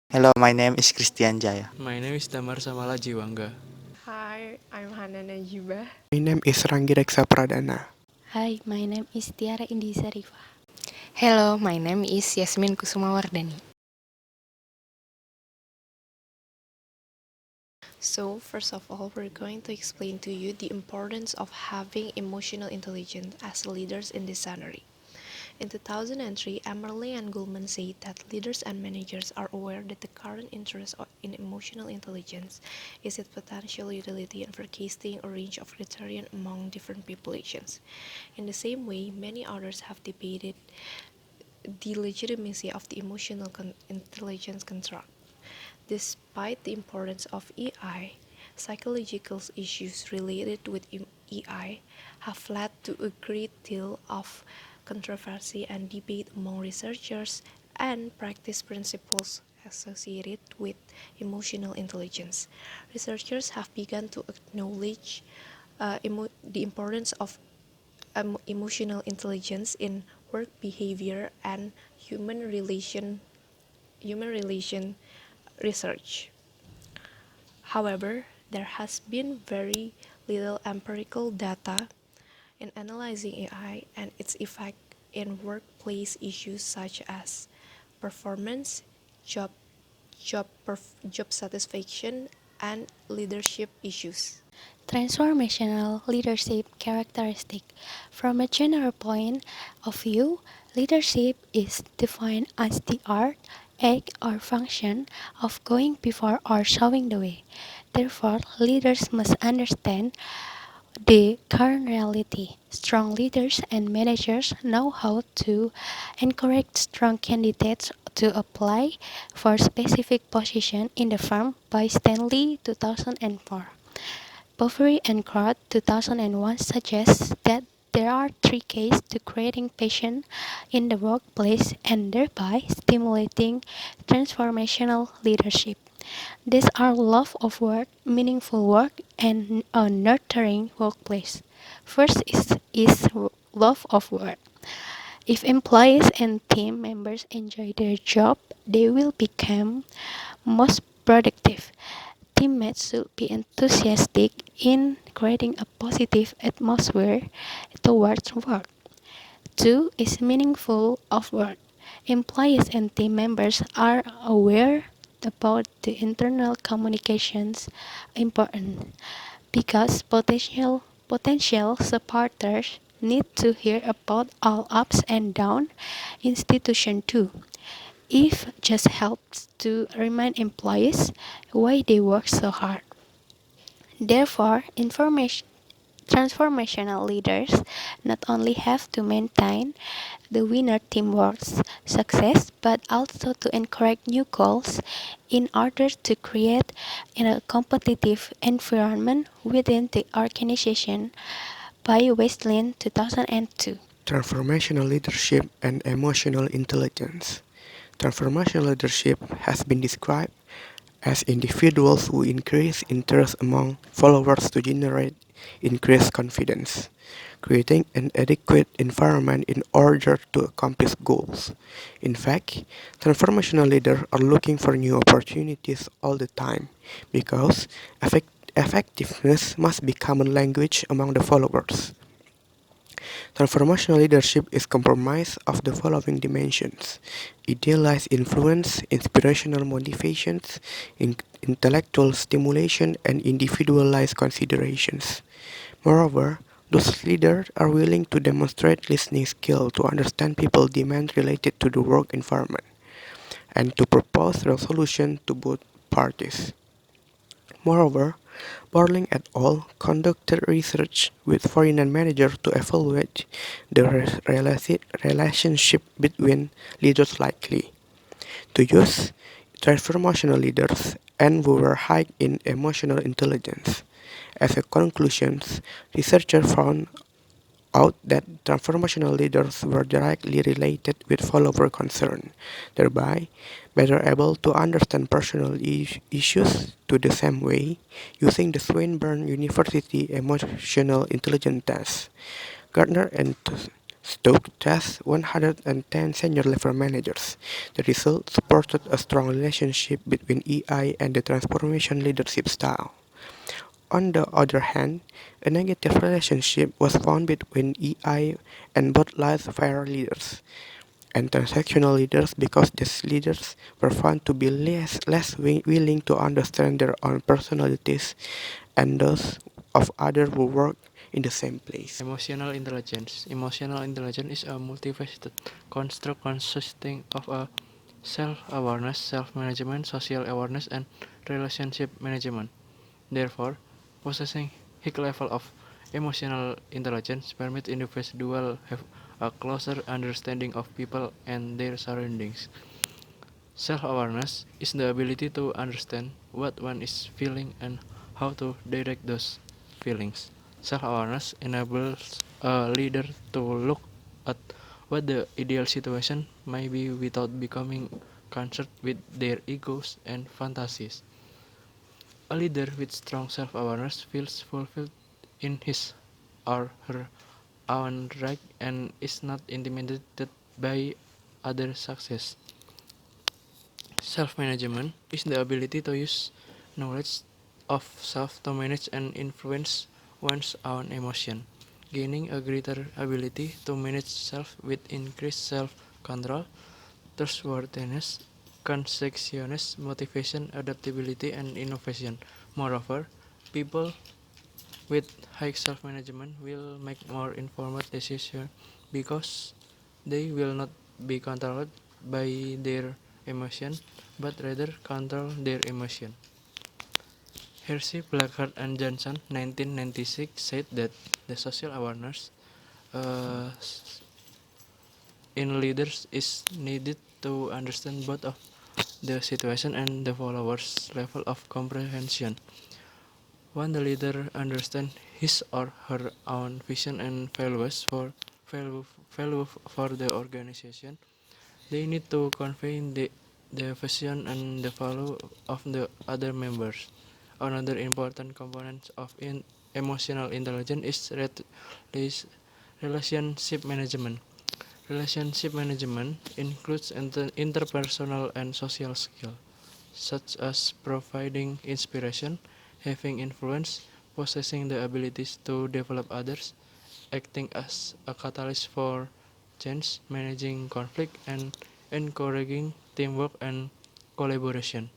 Hello, my name is Christian Jaya. My name is Damar Samala Jiwangga. Hi, I'm hanna najibah. My name is Ranggi Reksa Pradana. Hi, my name is Tiara Indi Zharifah. Hello, my name is Yasmin Kusuma Wardhani. So, first of all, we're going to explain to you the importance of having emotional intelligence as leaders in this scenario. In 2003, Emerly and Goldman said that leaders and managers are aware that the current interest in emotional intelligence is its potential utility in forecasting a range of criteria among different populations. In the same way, many others have debated the legitimacy of the emotional intelligence construct. Despite the importance of EI, psychological issues related with EI have led to a great deal of controversy and debate among researchers and practice principles associated with emotional intelligence. Researchers have begun to acknowledge the importance of emotional intelligence in work behavior and human relation research. However, there has been very little empirical data in analyzing AI and its effect in workplace issues such as performance, job, job satisfaction, and leadership issues. Transformational leadership characteristic. From a general point of view, leadership is defined as the art, act, or function of going before or showing the way. Therefore, leaders must understand the current reality. Strong leaders and managers know how to encourage strong candidates to apply for specific position in the firm by Stanley 2004. Bovary and Crowd 2001 suggests that there are three keys to creating passion in the workplace and thereby stimulating transformational leadership. These are love of work, meaningful work, and a nurturing workplace. First is love of work. If employees and team members enjoy their job, they will become most productive. Teammates should be enthusiastic in creating a positive atmosphere towards work. Two is meaningful of work. Employees and team members are aware about the internal communications important because potential supporters need to hear about all ups and downs institution too. If just helps to remind employees why they work so hard. Therefore, transformational leaders not only have to maintain the winner teamwork's success but also to encourage new goals in order to create a competitive environment within the organization by Westlin 2002. Transformational leadership and emotional intelligence. Transformational leadership has been described as individuals who increase interest among followers to generate increased confidence, creating an adequate environment in order to accomplish goals. In fact, transformational leaders are looking for new opportunities all the time because effectiveness must be common language among the followers. Transformational leadership is comprised of the following dimensions: idealized influence, inspirational motivations, intellectual stimulation, and individualized considerations. Moreover, those leaders are willing to demonstrate listening skill to understand people demand related to the work environment and to propose resolution to both parties. Moreover, Borling et al. Conducted research with foreign managers to evaluate the relationship between leaders likely to use transformational leaders and who were high in emotional intelligence. As a conclusion, researchers found out that transformational leaders were directly related with follower concern, thereby better able to understand personal issues to the same way using the Swinburne University Emotional Intelligence Test. Gardner and Stoke tasked 110 senior level managers. The result supported a strong relationship between EI and the transformation leadership style. On the other hand, a negative relationship was found between EI and both light-fire leaders and transactional leaders because these leaders were found to be less willing to understand their own personalities and those of others who work in the same place. Emotional intelligence. Emotional intelligence is a multifaceted construct consisting of a self-awareness, self-management, social awareness, and relationship management. Therefore, possessing high level of emotional intelligence permits individuals have a closer understanding of people and their surroundings. Self-awareness is the ability to understand what one is feeling and how to direct those feelings. Self-awareness enables a leader to look at what the ideal situation may be without becoming concerned with their egos and fantasies. A leader with strong self-awareness feels fulfilled in his or her own right and is not intimidated by other success. Self-management is the ability to use knowledge of self to manage and influence one's own emotion. Gaining a greater ability to manage self with increased self-control, trustworthiness, conscientiousness, motivation, adaptability, and innovation. Moreover, people with high self-management will make more informed decisions because they will not be controlled by their emotion, but rather control their emotion. Hershey, Blackheart, and Johnson, 1996, said that the social awareness uh, in leaders is needed to understand both of the situation and the followers' level of comprehension. When the leader understands his or her own vision and value for the organization, they need to convey the vision and the value of the other members. Another important component of emotional intelligence is relationship management. Relationship management includes interpersonal and social skills, such as providing inspiration, having influence, possessing the abilities to develop others, acting as a catalyst for change, managing conflict, and encouraging teamwork and collaboration.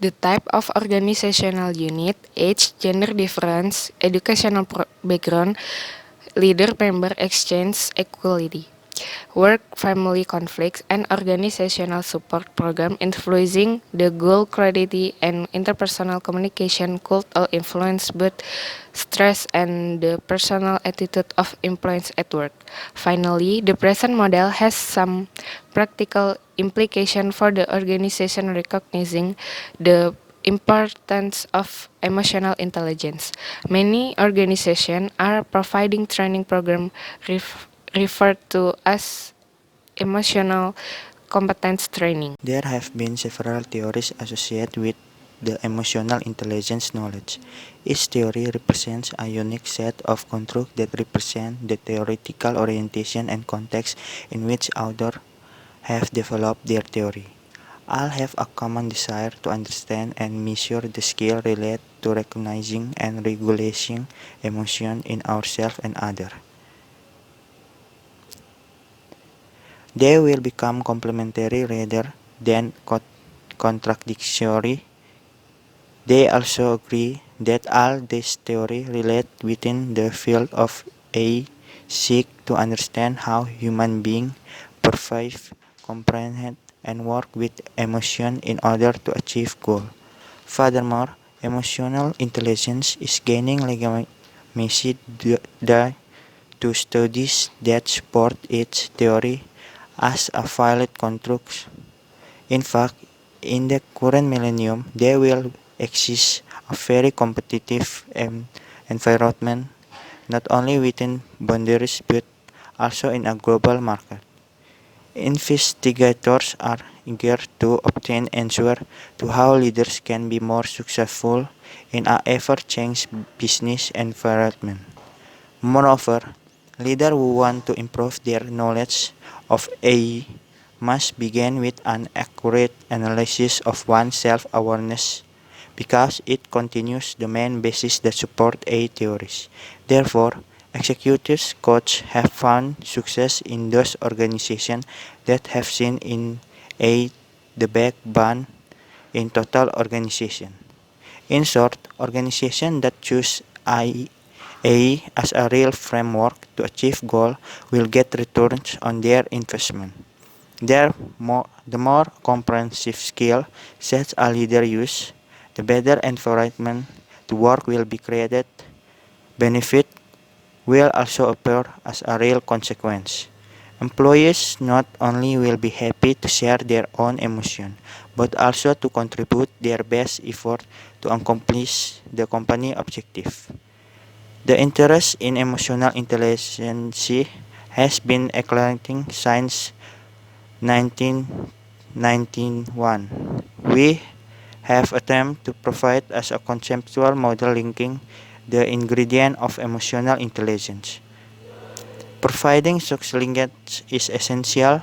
The type of organizational unit, age, gender difference, educational background, leader member exchange, equality. Work, family conflicts, and organizational support program influencing the goal clarity and interpersonal communication could all influence both stress and the personal attitude of employees at work. Finally, the present model has some practical implication for the organization recognizing the importance of emotional intelligence. Many organizations are providing training program referred to as emotional competence training. There have been several theories associated with the emotional intelligence knowledge. Each theory represents a unique set of constructs that represent the theoretical orientation and context in which authors have developed their theory. All have a common desire to understand and measure the skill related to recognizing and regulating emotion in ourselves and others. They will become complementary rather than contradictory. They also agree that all these theories relate within the field of A, seek to understand how human beings perceive, comprehend, and work with emotion in order to achieve goals. Furthermore, emotional intelligence is gaining legitimacy due to studies that support its theory as a valid construct. In fact, in the current millennium, there will exist a very competitive environment, not only within boundaries but also in a global market. Investigators are eager to obtain answers to how leaders can be more successful in an ever-changing business environment. Moreover, Leaders who want to improve their knowledge of AI must begin with an accurate analysis of one's self-awareness because it continues the main basis that support AI theories. Therefore, executives coach have found success in those organizations that have seen in AI the backbone in total organization. In short, organizations that choose AI as a real framework to achieve goals will get returns on their investment. The more comprehensive skill sets a leader use, the better environment to work will be created. Benefit will also appear as a real consequence. Employees not only will be happy to share their own emotion, but also to contribute their best effort to accomplish the company objective. The interest in emotional intelligence has been accelerating since 1991. We have attempted to provide as a conceptual model linking the ingredient of emotional intelligence. Providing such linkage is essential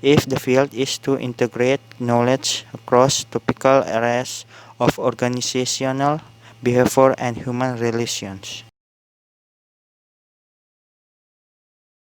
if the field is to integrate knowledge across topical areas of organizational behavior and human relations.